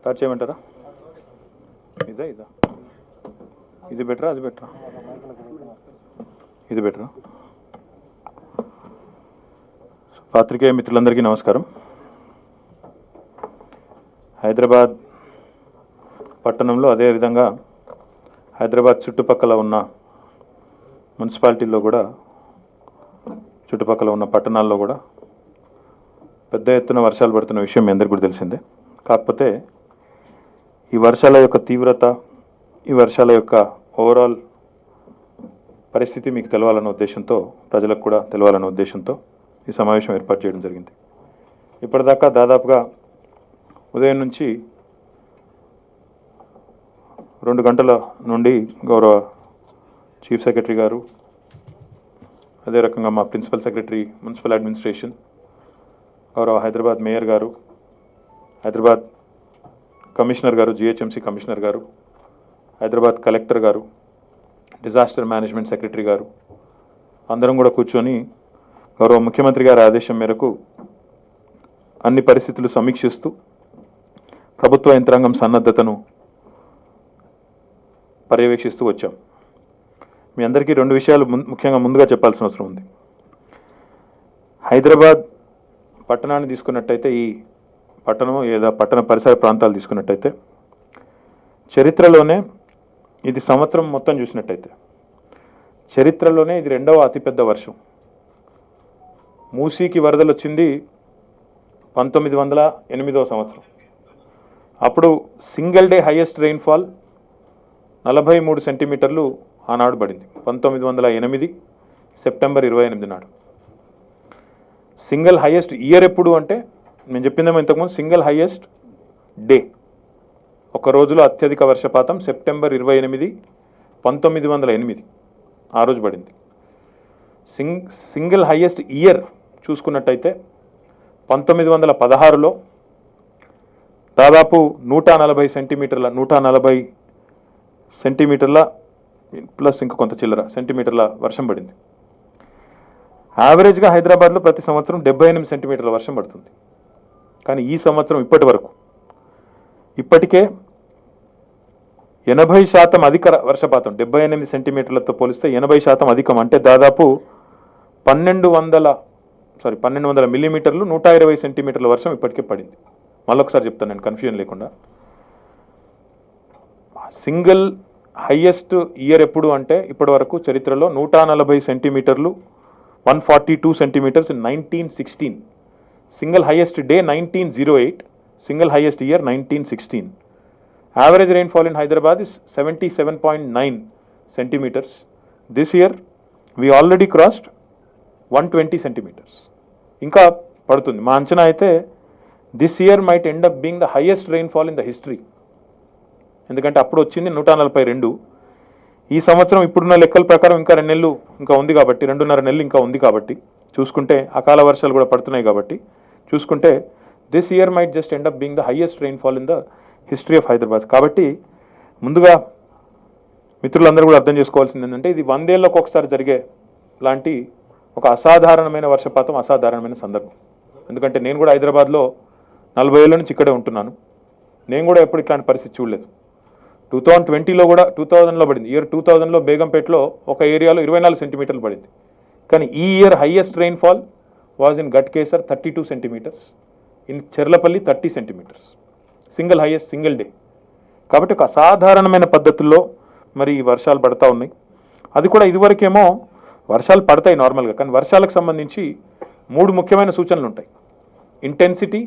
Start చేయమంటారా? ఇదా ఇది బెటరా అది బెటరా? ఇది బెటరా? పాత్రికేయ మిత్రులందరికీ నమస్కారం. హైదరాబాద్ పట్టణంలో అదేవిధంగా హైదరాబాద్ చుట్టుపక్కల ఉన్న మున్సిపాలిటీల్లో కూడా, చుట్టుపక్కల ఉన్న పట్టణాల్లో కూడా పెద్ద ఎత్తున వర్షాలు పడుతున్న విషయం మీ అందరికీ కూడా తెలిసిందే. కాకపోతే ఈ వర్షాల యొక్క తీవ్రత, ఈ వర్షాల యొక్క ఓవరాల్ పరిస్థితి మీకు తెలవాలన్న ఉద్దేశంతో, ప్రజలకు కూడా తెలవాలన్న ఉద్దేశంతో ఈ సమావేశం ఏర్పాటు చేయడం జరిగింది. ఇప్పటిదాకా దాదాపుగా ఉదయం నుంచి 2 గంటల నుండి గౌరవ చీఫ్ సెక్రటరీ గారు, అదే రకంగా మా ప్రిన్సిపల్ సెక్రటరీ మున్సిపల్ అడ్మినిస్ట్రేషన్, గౌరవ హైదరాబాద్ మేయర్ గారు, హైదరాబాద్ కమిషనర్ గారు, జిహెచ్ఎంసీ కమిషనర్ గారు, హైదరాబాద్ కలెక్టర్ గారు, డిజాస్టర్ మేనేజ్మెంట్ సెక్రటరీ గారు అందరం కూడా కూర్చొని గౌరవ ముఖ్యమంత్రి గారి ఆదేశం మేరకు అన్ని పరిస్థితులు సమీక్షిస్తూ ప్రభుత్వ యంత్రాంగం సన్నద్ధతను పర్యవేక్షిస్తూ వచ్చాం. మీ అందరికీ 2 విషయాలు ముఖ్యంగా ముందుగా చెప్పాల్సిన అవసరం ఉంది. హైదరాబాద్ పట్టణాన్ని తీసుకున్నట్టయితే, ఈ పట్టణం లేదా పట్టణ పరిసర ప్రాంతాలు తీసుకున్నట్టయితే, చరిత్రలోనే ఇది సంవత్సరం మొత్తం చూసినట్టయితే చరిత్రలోనే ఇది 2వ అతిపెద్ద వర్షం. మూసీకి వరదలు వచ్చింది 1908వ సంవత్సరం. అప్పుడు సింగిల్ డే హైయెస్ట్ రెయిన్ఫాల్ 43 సెంటీమీటర్లు ఆనాడు పడింది, 1908 సెప్టెంబర్ 28 నాడు. సింగిల్ హైయెస్ట్ ఇయర్ ఎప్పుడు అంటే, నేను చెప్పిందేమో ఇంతకుముందు, సింగిల్ హైయెస్ట్ డే, ఒక రోజులో అత్యధిక వర్షపాతం సెప్టెంబర్ 28, 1908 ఆ రోజు పడింది. సింగిల్ హైయెస్ట్ ఇయర్ చూసుకున్నట్టయితే 1916లో దాదాపు 140 సెంటీమీటర్ల ప్లస్ ఇంక కొంత చిల్లర సెంటీమీటర్ల వర్షం పడింది. యావరేజ్గా హైదరాబాద్లో ప్రతి సంవత్సరం 78 సెంటీమీటర్ల వర్షం పడుతుంది. కానీ ఈ సంవత్సరం ఇప్పటి వరకు ఇప్పటికే 80% అధిక వర్షపాతం, 78 సెంటీమీటర్లతో పోలిస్తే 80% అధికం, అంటే దాదాపు 1200 మిల్లీమీటర్లు, 120 సెంటీమీటర్ల వర్షం ఇప్పటికే పడింది. మళ్ళొకసారి చెప్తాను నేను కన్ఫ్యూజన్ లేకుండా. సింగిల్ హైయెస్ట్ ఇయర్ ఎప్పుడు అంటే ఇప్పటి వరకు చరిత్రలో 140 సెంటీమీటర్లు, 142 centimetres in 1916. Single highest day 1908, single highest year 1916. Average rainfall in Hyderabad is 77.9 centimeters. This year we already crossed 120 centimeters. ఇంకా పడుతుంది. మా అంచనా అయితే this year might end up being the highest rainfall in the history. ఎందుకంటే అప్పుడు వచ్చింది 142. ఈ సంవత్సరం ఇప్పుడున్న లెక్కల ప్రకారం ఇంకా 2 నెలలు ఇంకా ఉంది కాబట్టి, 2.5 నెలలు ఇంకా ఉంది కాబట్టి చూసుకుంటే, అకాల వర్షాలు కూడా పడుతున్నాయి కాబట్టి చూసుకుంటే, this year might just end up being the highest rainfall in the history of Hyderabad. కాబట్టి ముందుగా మిత్రులందరూ కూడా అర్థం చేసుకోవాల్సింది ఏంటంటే, ఇది 100 ఏళ్ళకు ఒకసారి జరిగే లాంటి ఒక అసాధారణమైన వర్షపాతం, అసాధారణమైన సందర్భం. ఎందుకంటే నేను కూడా హైదరాబాద్లో 40 ఏళ్ళ నుంచి ఇక్కడే ఉంటున్నాను. నేను కూడా ఎప్పుడు ఇట్లాంటి పరిస్థితి చూడలేదు. 2020లో కూడా 2000లో పడింది. ఇయర్ 2000లో బేగంపేటలో ఒక ఏరియాలో 24 సెంటీమీటర్లు పడింది. కానీ ఈ year highest rainfall was in Ghatkesar 32 centimetres, in Cherlapalli 30 centimetres. Single highest single day. కాబట్టి ఒక అసాధారణమైన పద్ధతుల్లో మరి ఈ వర్షాలు పడతా ఉన్నాయి. అది కూడా ఇదివరకేమో వర్షాలు పడతాయి నార్మల్గా, కానీ వర్షాలకు సంబంధించి 3 ముఖ్యమైన సూచనలు ఉంటాయి: ఇంటెన్సిటీ,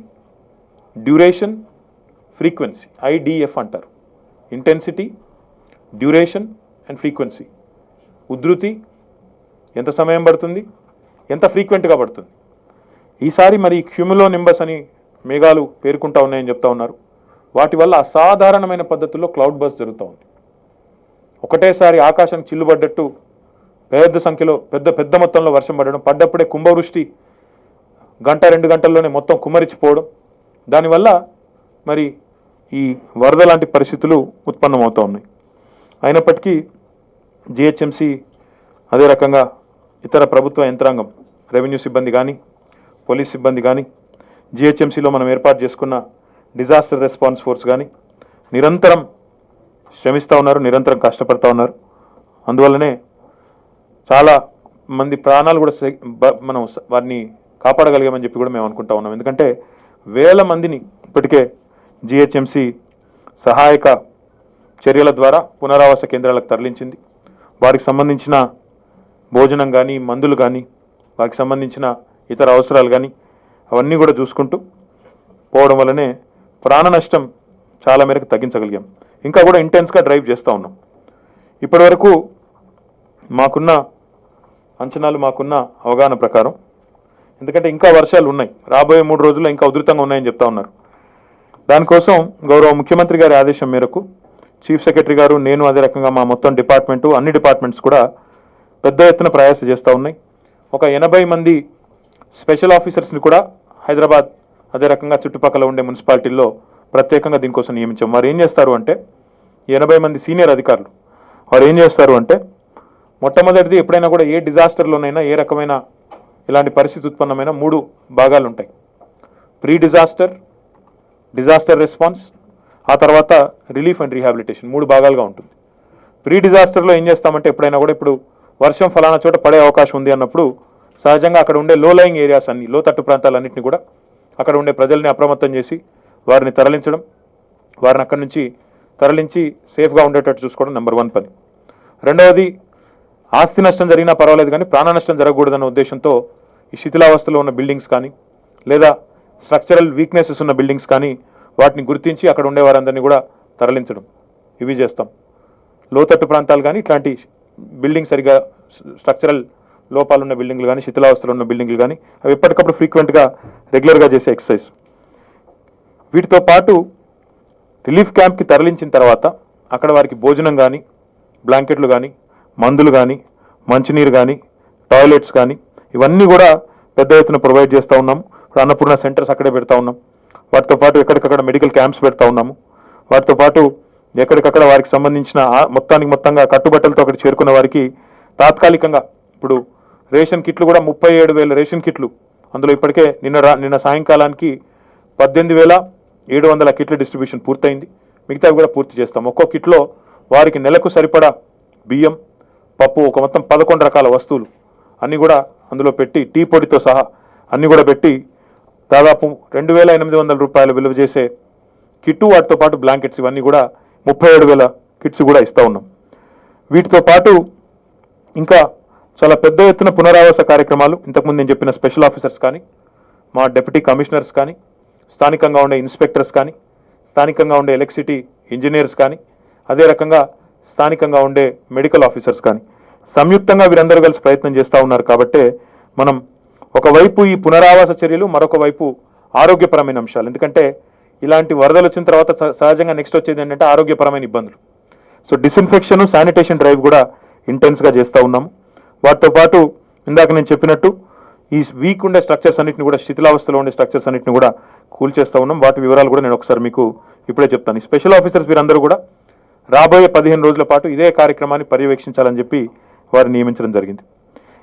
డ్యూరేషన్, ఫ్రీక్వెన్సీ. IDF అంటారు. Intensity, duration and frequency. ఉధృతి, ఎంత సమయం పడుతుంది, ఎంత ఫ్రీక్వెంట్గా పడుతుంది. ఈసారి మరి క్యూములో నింబస్ అని మేఘాలు పేర్కొంటా ఉన్నాయని చెప్తా ఉన్నారు. వాటి వల్ల అసాధారణమైన పద్ధతుల్లో క్లౌడ్ బర్స్ట్ జరుగుతూ ఉంది. ఒకటేసారి ఆకాశానికి చిల్లుబడ్డట్టు పెద్ద సంఖ్యలో పెద్ద మొత్తంలో వర్షం పడడం, పడ్డప్పుడే కుంభవృష్టి 1-2 గంటల్లోనే మొత్తం కుమ్మరించిపోవడం, దానివల్ల మరి ఈ వరద లాంటి పరిస్థితులు ఉత్పన్నమవుతూ ఉన్నాయి. అయినప్పటికీ జిహెచ్ఎంసీ, అదే రకంగా ఇతర ప్రభుత్వ యంత్రాంగం, రెవెన్యూ సిబ్బంది కానీ, పోలీస్ సిబ్బంది కానీ, జిహెచ్ఎంసీలో మనం ఏర్పాటు చేసుకున్న డిజాస్టర్ రెస్పాన్స్ ఫోర్స్ కానీ నిరంతరం శ్రమిస్తూ ఉన్నారు, నిరంతరం కష్టపడుతూ ఉన్నారు. అందువల్లనే చాలా మంది ప్రాణాలు కూడా మనం వారిని కాపాడగలిగామని చెప్పి కూడా మేము అనుకుంటా ఉన్నాం. ఎందుకంటే వేల మందిని ఇప్పటికే జిహెచ్ఎంసి సహాయక చర్యల ద్వారా పునరావాస కేంద్రాలకు తరలించింది. వారికి సంబంధించిన భోజనం కానీ, మందులు కానీ, వారికి సంబంధించిన ఇతర అవసరాలు కానీ అవన్నీ కూడా చూసుకుంటూ పోవడం వల్లనే ప్రాణ నష్టం చాలా మేరకు తగ్గించగలిగాం. ఇంకా కూడా ఇంటెన్స్గా డ్రైవ్ చేస్తూ ఉన్నాం. ఇప్పటి వరకు మాకున్న అంచనాలు, మాకున్న అవగాహన ప్రకారం, ఎందుకంటే ఇంకా వర్షాలు ఉన్నాయి, రాబోయే 3 రోజుల్లో ఇంకా ఉధృతంగా ఉన్నాయని చెప్తా ఉన్నారు. దానికోసం గౌరవ ముఖ్యమంత్రి గారి ఆదేశం మేరకు చీఫ్ సెక్రటరీ గారు, నేను, అదే రకంగా మా మొత్తం డిపార్ట్మెంటు, అన్ని డిపార్ట్మెంట్స్ కూడా పెద్ద ఎత్తున ప్రయాస చేస్తూ ఉన్నాయి. ఒక 80 మంది స్పెషల్ ఆఫీసర్స్ని కూడా హైదరాబాద్, అదే రకంగా చుట్టుపక్కల ఉండే మున్సిపాలిటీల్లో ప్రత్యేకంగా దీనికోసం నియమించాం. వారు ఏం చేస్తారు అంటే, 80 మంది సీనియర్ అధికారులు వారు ఏం చేస్తారు అంటే, మొట్టమొదటిది ఎప్పుడైనా కూడా ఏ డిజాస్టర్లోనైనా, ఏ రకమైన ఇలాంటి పరిస్థితి ఉత్పన్నమైన 3 భాగాలు ఉంటాయి. ప్రీ డిజాస్టర్, డిజాస్టర్ రెస్పాన్స్, ఆ తర్వాత రిలీఫ్ అండ్ రీహాబిలిటేషన్, 3 భాగాలుగా ఉంటుంది. ప్రీ డిజాస్టర్లో ఏం చేస్తామంటే, ఎప్పుడైనా కూడా ఇప్పుడు వర్షం ఫలానా చోట పడే అవకాశం ఉంది అన్నప్పుడు సహజంగా అక్కడ ఉండే లో లయింగ్ ఏరియాస్ అన్ని, లోతట్టు ప్రాంతాలన్నింటినీ కూడా అక్కడ ఉండే ప్రజల్ని అప్రమత్తం చేసి వారిని తరలించడం, వారిని అక్కడి నుంచి తరలించి సేఫ్గా ఉండేటట్టు చూసుకోవడం నెంబర్ 1 పని. రెండవది, ఆస్తి నష్టం జరిగినా పర్వాలేదు కానీ ప్రాణ నష్టం జరగకూడదన్న ఉద్దేశంతో ఈ శిథిలావస్థలో ఉన్న బిల్డింగ్స్ కానీ, లేదా స్ట్రక్చరల్ వీక్నెసెస్ ఉన్న బిల్డింగ్స్ కానీ వాటిని గుర్తించి అక్కడ ఉండే వారందరినీ కూడా తరలించడం, ఇవి చేస్తాం. లోతట్టు ప్రాంతాలు కానీ, ఇట్లాంటి బిల్డింగ్ సరిగా స్ట్రక్చరల్ లోపాలున్న బిల్డింగ్లు కానీ, శిథిలావస్థలో ఉన్న బిల్డింగ్లు కానీ, అవి ఎప్పటికప్పుడు ఫ్రీక్వెంట్గా రెగ్యులర్గా చేసే ఎక్సర్సైజ్. వీటితో పాటు రిలీఫ్ క్యాంప్కి తరలించిన తర్వాత అక్కడ వారికి భోజనం కానీ, బ్లాంకెట్లు కానీ, మందులు కానీ, మంచినీరు కానీ, టాయిలెట్స్ కానీ, ఇవన్నీ కూడా పెద్ద ఎత్తున ప్రొవైడ్ చేస్తూ ఉన్నాము. ఇప్పుడు అన్నపూర్ణ సెంటర్స్ అక్కడే పెడతా ఉన్నాం. వాటితో పాటు ఎక్కడికక్కడ మెడికల్ క్యాంప్స్ పెడతా ఉన్నాము. వాటితో పాటు ఎక్కడికక్కడ వారికి సంబంధించిన మొత్తంగా కట్టుబట్టలతో అక్కడ చేరుకున్న వారికి తాత్కాలికంగా ఇప్పుడు రేషన్ కిట్లు కూడా 37,000 రేషన్ కిట్లు, అందులో ఇప్పటికే నిన్న సాయంకాలానికి 18,700 కిట్ల డిస్ట్రిబ్యూషన్ పూర్తయింది. మిగతావి కూడా పూర్తి చేస్తాం. ఒక్కో కిట్లో వారికి నెలకు సరిపడా బియ్యం, పప్పు, ఒక మొత్తం 11 రకాల వస్తువులు అన్నీ కూడా అందులో పెట్టి, టీ పొడితో సహా అన్నీ కూడా పెట్టి దాదాపు 2,800 రూపాయలు విలువ చేసే కిట్టు, వాటితో పాటు బ్లాంకెట్స్, ఇవన్నీ కూడా 37,000 కిట్స్ కూడా ఇస్తూ ఉన్నాం. వీటితో పాటు ఇంకా చాలా పెద్ద ఎత్తున పునరావాస కార్యక్రమాలు, ఇంతకుముందు నేను చెప్పిన స్పెషల్ ఆఫీసర్స్ కానీ, మా డిప్యూటీ కమిషనర్స్ కానీ, స్థానికంగా ఉండే ఇన్స్పెక్టర్స్ కానీ, స్థానికంగా ఉండే ఎలక్ట్రిసిటీ ఇంజనీర్స్ కానీ, అదే రకంగా స్థానికంగా ఉండే మెడికల్ ఆఫీసర్స్ కానీ సంయుక్తంగా వీరందరూ కలిసి ప్రయత్నం చేస్తూ ఉన్నారు. కాబట్టే మనం ఒకవైపు ఈ పునరావాస చర్యలు, మరొక వైపు ఆరోగ్యపరమైన అంశాలు. ఎందుకంటే ఇలాంటి వరదలు వచ్చిన తర్వాత సహజంగా నెక్స్ట్ వచ్చేది ఏంటంటే ఆరోగ్యపరమైన ఇబ్బందులు. సో డిస్ఇన్ఫెక్షన్, శానిటేషన్ డ్రైవ్ కూడా ఇంటెన్స్గా చేస్తూ ఉన్నాము. వాటితో పాటు ఇందాక నేను చెప్పినట్టు ఈ వీక్ ఉండే స్ట్రక్చర్స్ అన్నింటిని కూడా, శిథిలావస్థలో ఉండే స్ట్రక్చర్స్ అన్నింటిని కూడా కూల్చేస్తూ ఉన్నాం. వాటి వివరాలు కూడా నేను ఒకసారి మీకు ఇప్పుడే చెప్తాను. ఈ స్పెషల్ ఆఫీసర్స్ వీరందరూ కూడా రాబోయే 15 రోజుల పాటు ఇదే కార్యక్రమాన్ని పర్యవేక్షించాలని చెప్పి వారు నియమించడం జరిగింది.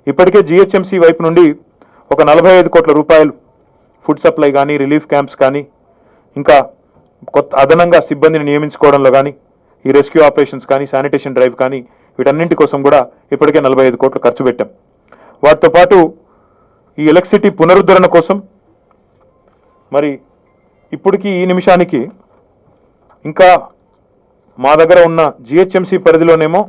ఇప్పటికే జిహెచ్ఎంసీ వైపు నుండి ఒక 45 కోట్ల రూపాయలు ఫుడ్ సప్లై కానీ, రిలీఫ్ క్యాంప్స్ కానీ, ఇంకా కొత్త అదనంగా సిబ్బందిని నియమించుకోవడంలో కానీ, ఈ రెస్క్యూ ఆపరేషన్స్ కానీ, శానిటేషన్ డ్రైవ్ కానీ, వీటన్నింటి కోసం కూడా ఇప్పటికే 45 కోట్లు ఖర్చు పెట్టాం. వాటితో పాటు ఈ ఎలక్ట్రిసిటీ పునరుద్ధరణ కోసం మరి ఇప్పటికీ ఈ నిమిషానికి ఇంకా మా దగ్గర ఉన్న జిహెచ్ఎంసీ పరిధిలోనేమో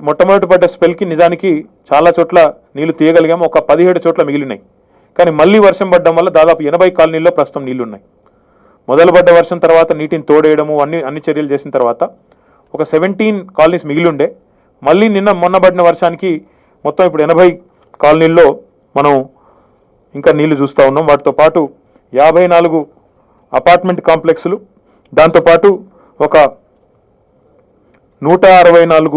మొట్టమొదటి పడ్డ స్పెల్కి నిజానికి చాలా చోట్ల నీళ్లు తీయగలిగాము. ఒక 17 చోట్ల మిగిలినాయి. కానీ మళ్ళీ వర్షం పడడం వల్ల దాదాపు 80 కాలనీల్లో ప్రస్తుతం నీళ్లున్నాయి. మొదలు పడ్డ వర్షం తర్వాత నీటిని తోడేయడము, అన్ని చర్యలు చేసిన తర్వాత ఒక 17 కాలనీస్ మిగిలి ఉండే. మళ్ళీ మొన్న పడిన వర్షానికి మొత్తం ఇప్పుడు 80 కాలనీల్లో మనం ఇంకా నీళ్లు చూస్తూ ఉన్నాం. వాటితో పాటు 54 అపార్ట్మెంట్ కాంప్లెక్స్లు, దాంతోపాటు ఒక 164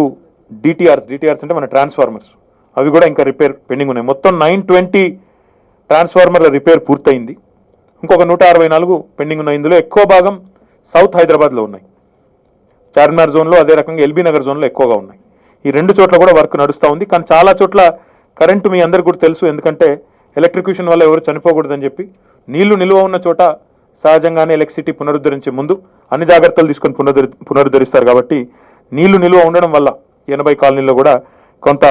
డిటిఆర్స్ అంటే మన ట్రాన్స్ఫార్మర్స్, అవి కూడా ఇంకా రిపేర్ పెండింగ్ ఉన్నాయి. మొత్తం 920 ట్రాన్స్ఫార్మర్ల రిపేర్ పూర్తయింది. ఇంకొక 164 పెండింగ్ ఉన్నాయి. ఇందులో ఎక్కువ భాగం సౌత్ హైదరాబాద్లో ఉన్నాయి. చార్మినార్ జోన్లో, అదే రకంగా ఎల్బీ నగర్ జోన్లో ఎక్కువగా ఉన్నాయి. ఈ 2 చోట్ల కూడా వర్క్ నడుస్తూ ఉంది. కానీ చాలా చోట్ల కరెంటు మీ అందరికీ కూడా తెలుసు, ఎందుకంటే ఎలక్ట్రిక్యూషన్ వల్ల ఎవరు చనిపోకూడదని చెప్పి నీళ్లు నిల్వ ఉన్న చోట సహజంగానే ఎలక్ట్రిసిటీ పునరుద్ధరించే ముందు అన్ని జాగ్రత్తలు తీసుకొని పునరుద్ధరిస్తారు కాబట్టి నీళ్లు నిల్వ ఉండడం వల్ల 80 కాలనీల్లో కూడా కొంత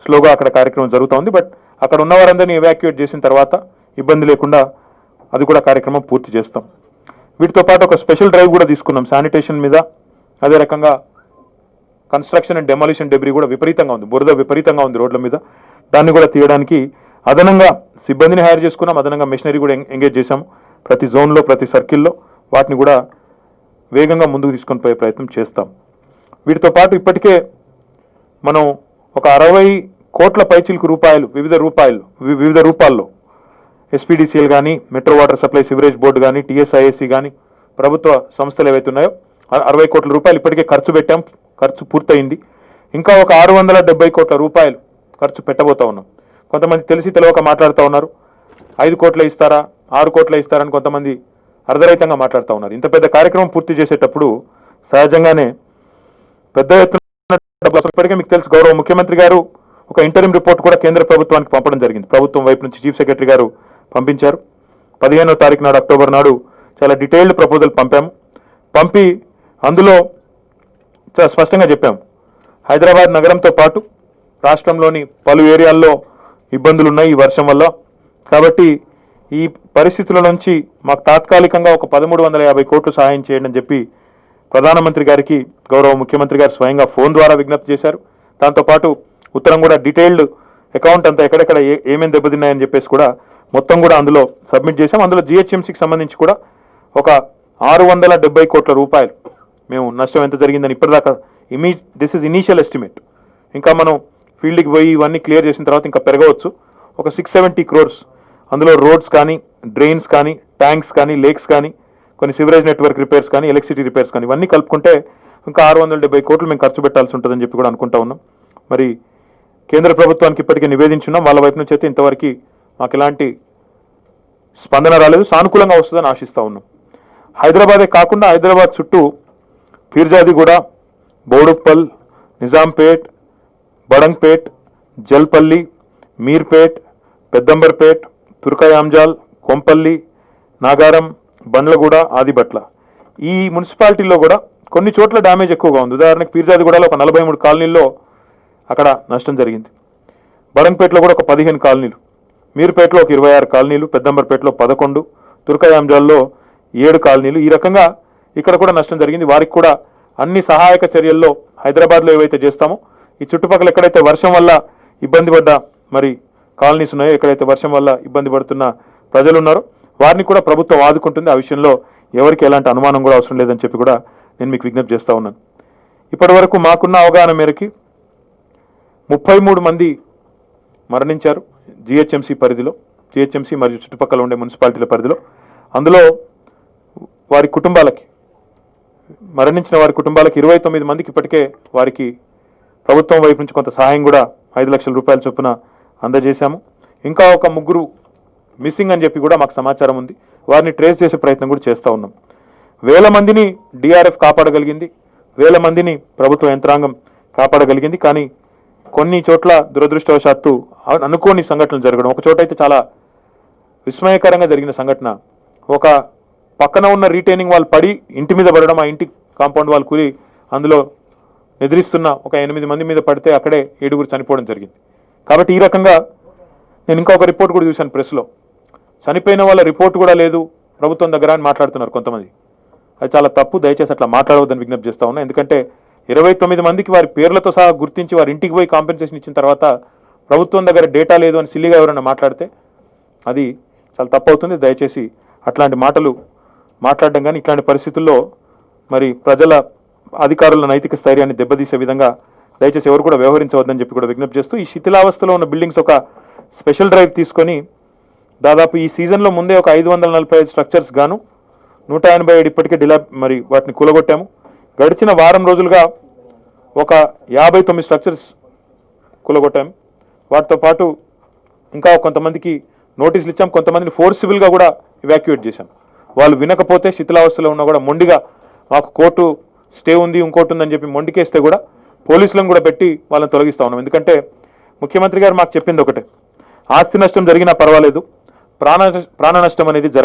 స్లోగా అక్కడ కార్యక్రమం జరుగుతోంది. బట్ అక్కడ ఉన్న వారందరినీ ఎవాక్యుయేట్ చేసిన తర్వాత ఇబ్బంది లేకుండా అది కూడా కార్యక్రమం పూర్తి చేస్తాం. వీటితో పాటు ఒక స్పెషల్ డ్రైవ్ కూడా తీసుకున్నాం శానిటేషన్ మీద. అదే రకంగా కన్స్ట్రక్షన్ అండ్ డెమాలిషన్ డెబ్రీ కూడా విపరీతంగా ఉంది, బురద విపరీతంగా ఉంది రోడ్ల మీద. దాన్ని కూడా తీయడానికి అదనంగా సిబ్బందిని హైర్ చేసుకున్నాం, అదనంగా మెషినరీ కూడా ఎంగేజ్ చేశాము. ప్రతి జోన్లో ప్రతి సర్కిల్లో వాటిని కూడా వేగంగా ముందుకు తీసుకొని పోయే ప్రయత్నం చేస్తాం. వీటితో పాటు ఇప్పటికే మనం ఒక 60 కోట్ల పైచిలకు రూపాయలు వివిధ రూపాల్లో ఎస్పీడీసీఎల్ కానీ, metro water supply sewerage board కానీ, టీఎస్ఐఏసీ కానీ, ప్రభుత్వ సంస్థలు ఏవైతే ఉన్నాయో 60 కోట్ల రూపాయలు ఇప్పటికే ఖర్చు పెట్టాం. ఖర్చు పూర్తయింది. ఇంకా ఒక 670 కోట్ల రూపాయలు ఖర్చు పెట్టబోతా ఉన్నాం. కొంతమంది తెలిసి తెలియక మాట్లాడుతూ ఉన్నారు, 5 కోట్ల ఇస్తారా 6 కోట్ల ఇస్తారని కొంతమంది అర్ధరహితంగా మాట్లాడుతూ ఉన్నారు. ఇంత పెద్ద కార్యక్రమం పూర్తి చేసేటప్పుడు సహజంగానే పెద్ద ఎత్తున ఇప్పటికే మీకు తెలుసు, గౌరవ ముఖ్యమంత్రి గారు ఒక ఇంటరిమ్ రిపోర్ట్ కూడా కేంద్ర ప్రభుత్వానికి పంపడం జరిగింది. ప్రభుత్వం వైపు నుంచి చీఫ్ సెక్రటరీ గారు పంపించారు. 15వ తారీఖు నాడు, అక్టోబర్ నాడు చాలా డీటెయిల్డ్ ప్రపోజల్ పంపి అందులో చాలా స్పష్టంగా చెప్పాము, హైదరాబాద్ నగరంతో పాటు రాష్ట్రంలోని పలు ఏరియాల్లో ఇబ్బందులు ఉన్నాయి ఈ వర్షం వల్ల. కాబట్టి ఈ పరిస్థితుల నుంచి మాకు తాత్కాలికంగా ఒక 1350 కోట్లు సహాయం చేయండి అని చెప్పి ప్రధానమంత్రి గారికి గౌరవ ముఖ్యమంత్రి గారు స్వయంగా ఫోన్ ద్వారా విజ్ఞప్తి చేశారు. దాంతోపాటు ఉత్తరం కూడా డీటెయిల్డ్ అకౌంట్ అంతా ఎక్కడెక్కడ ఏమేమి దెబ్బతిన్నాయని చెప్పేసి కూడా మొత్తం కూడా అందులో సబ్మిట్ చేశాం. అందులో జిహెచ్ఎంసీకి సంబంధించి కూడా ఒక 670 కోట్ల రూపాయలు మేము నష్టం ఎంత జరిగిందని ఇప్పటిదాకా దిస్ ఇస్ ఇనీషియల్ ఎస్టిమేట్. ఇంకా మనం ఫీల్డ్కి పోయి ఇవన్నీ క్లియర్ చేసిన తర్వాత ఇంకా పెరగవచ్చు. ఒక 670 క్రోర్స్ అందులో రోడ్స్ కానీ, డ్రైన్స్ కానీ, ట్యాంక్స్ కానీ, లేక్స్ కానీ, కొన్ని సివరేజ్ నెట్వర్క్ రిపేర్స్ కానీ, ఎలక్ట్రిసిటీ రిపేర్స్ కానీ, ఇవన్నీ కలుపుకుంటే ఇంకా 670 కోట్లు మేము ఖర్చు పెట్టాల్సి ఉంటుందని చెప్పి కూడా అనుకుంటా ఉన్నాం. మరి కేంద్ర ప్రభుత్వానికి ఇప్పటికే నివేదించున్నాం. వాళ్ళ వైపు నుంచి అయితే ఇంతవరకు మాకు ఎలాంటి స్పందన రాలేదు. సానుకూలంగా వస్తుందని ఆశిస్తూ ఉన్నాం. హైదరాబాదే కాకుండా హైదరాబాద్ చుట్టూ పీర్జాదిగూడ, బోడుప్పల్, నిజాంపేట్, బడంగ్పేట్, జల్పల్లి, మీర్పేట్, పెద్దంబర్పేట్, తుర్కయాంజాల్, కొంపల్లి, నాగారం, బండ్లగూడ, ఆదిబట్ల ఈ మున్సిపాలిటీల్లో కూడా కొన్ని చోట్ల డ్యామేజ్ ఎక్కువగా ఉంది. ఉదాహరణకు పీర్జాదిగూడలో ఒక 43 కాలనీల్లో అక్కడ నష్టం జరిగింది. బడంగ్పేటలో కూడా ఒక 15 కాలనీలు, మీర్పేటలో ఒక 26 కాలనీలు, పెద్దంబర్పేటలో 11, తుర్కయాంజాల్లో 7 కాలనీలు. ఈ రకంగా ఇక్కడ కూడా నష్టం జరిగింది. వారికి కూడా అన్ని సహాయక చర్యల్లో హైదరాబాద్లో ఏవైతే చేస్తామో ఈ చుట్టుపక్కల ఎక్కడైతే వర్షం వల్ల ఇబ్బంది పడ్డ మరి కాలనీస్ ఉన్నాయో, ఎక్కడైతే వర్షం వల్ల ఇబ్బంది పడుతున్న ప్రజలు ఉన్నారో వారిని కూడా ప్రభుత్వం ఆదుకుంటుంది. ఆ విషయంలో ఎవరికి ఎలాంటి అనుమానం కూడా అవసరం లేదని చెప్పి కూడా నేను మీకు విజ్ఞప్తి చేస్తా ఉన్నాను. ఇప్పటి వరకు మాకున్న అవగాహన మేరకి 33 మంది మరణించారు జిహెచ్ఎంసీ పరిధిలో, జిహెచ్ఎంసీ మరియు చుట్టుపక్కల ఉండే మున్సిపాలిటీల పరిధిలో. అందులో వారి కుటుంబాలకి, మరణించిన వారి కుటుంబాలకు 29 మందికి ఇప్పటికే వారికి ప్రభుత్వం వైపు నుంచి కొంత సహాయం కూడా 5 లక్షల రూపాయల చొప్పున అందజేశాము. ఇంకా ఒక 3 మిస్సింగ్ అని చెప్పి కూడా మాకు సమాచారం ఉంది. వారిని ట్రేస్ చేసే ప్రయత్నం కూడా చేస్తూ ఉన్నాం. 1000 మందిని డిఆర్ఎఫ్ కాపాడగలిగింది, 1000 మందిని ప్రభుత్వ యంత్రాంగం కాపాడగలిగింది. కానీ కొన్ని చోట్ల దురదృష్టవశాత్తు అనుకోని సంఘటనలు జరగడం, ఒక చోట అయితే చాలా విస్మయకరంగా జరిగిన సంఘటన, ఒక పక్కన ఉన్న రీటైనింగ్ వాళ్ళు పడి ఇంటి మీద పడడం, ఆ ఇంటి కాంపౌండ్ వాళ్ళు కూలి అందులో నిద్రిస్తున్న ఒక 8 మంది మీద పడితే అక్కడే 7 చనిపోవడం జరిగింది. కాబట్టి ఈ రకంగా నేను ఇంకా ఒక రిపోర్ట్ కూడా చూశాను ప్రెస్లో, చనిపోయిన వాళ్ళ రిపోర్ట్ కూడా లేదు ప్రభుత్వం దగ్గర అని మాట్లాడుతున్నారు కొంతమంది. అది చాలా తప్పు. దయచేసి అట్లా మాట్లాడవద్దని విజ్ఞప్తి చేస్తా ఉన్నా. ఎందుకంటే 29 మందికి వారి పేర్లతో సహా గుర్తించి వారి ఇంటికి పోయి కాంపెన్సేషన్ ఇచ్చిన తర్వాత ప్రభుత్వం దగ్గర డేటా లేదు అని సిల్లిగా ఎవరైనా మాట్లాడితే అది చాలా తప్పు అవుతుంది. దయచేసి అట్లాంటి మాటలు మాట్లాడడం కానీ ఇట్లాంటి పరిస్థితుల్లో మరి ప్రజల అధికారుల నైతిక స్థైర్యాన్ని దెబ్బతీసే విధంగా దయచేసి ఎవరు కూడా వ్యవహరించవద్దని చెప్పి కూడా విజ్ఞప్తి చేస్తూ, ఈ శిథిలావస్థలో ఉన్న బిల్డింగ్స్ ఒక స్పెషల్ డ్రైవ్ తీసుకొని దాదాపు ఈ సీజన్లో ముందే ఒక 545 స్ట్రక్చర్స్ గాను 187 ఇప్పటికే మరి వాటిని కూలగొట్టాము. గడిచిన వారం రోజులుగా ఒక 59 స్ట్రక్చర్స్ కూలగొట్టాము. వాటితో పాటు ఇంకా కొంతమందికి నోటీసులు ఇచ్చాం, కొంతమందిని ఫోర్సిబుల్గా కూడా ఇవాక్యుయేట్ చేశాం. వాళ్ళు వినకపోతే శిథిలావస్థలో ఉన్నా కూడా మొండిగా మాకు కోర్టు స్టే ఉంది ఇంకోటి ఉందని చెప్పి మొండికేస్తే కూడా పోలీసులను కూడా పెట్టి వాళ్ళని తొలగిస్తా ఉన్నాం. ఎందుకంటే ముఖ్యమంత్రి గారు మాకు చెప్పింది ఒకటే, ఆస్తి నష్టం జరిగినా పర్వాలేదు, ప్రాణ నష్టం అనేది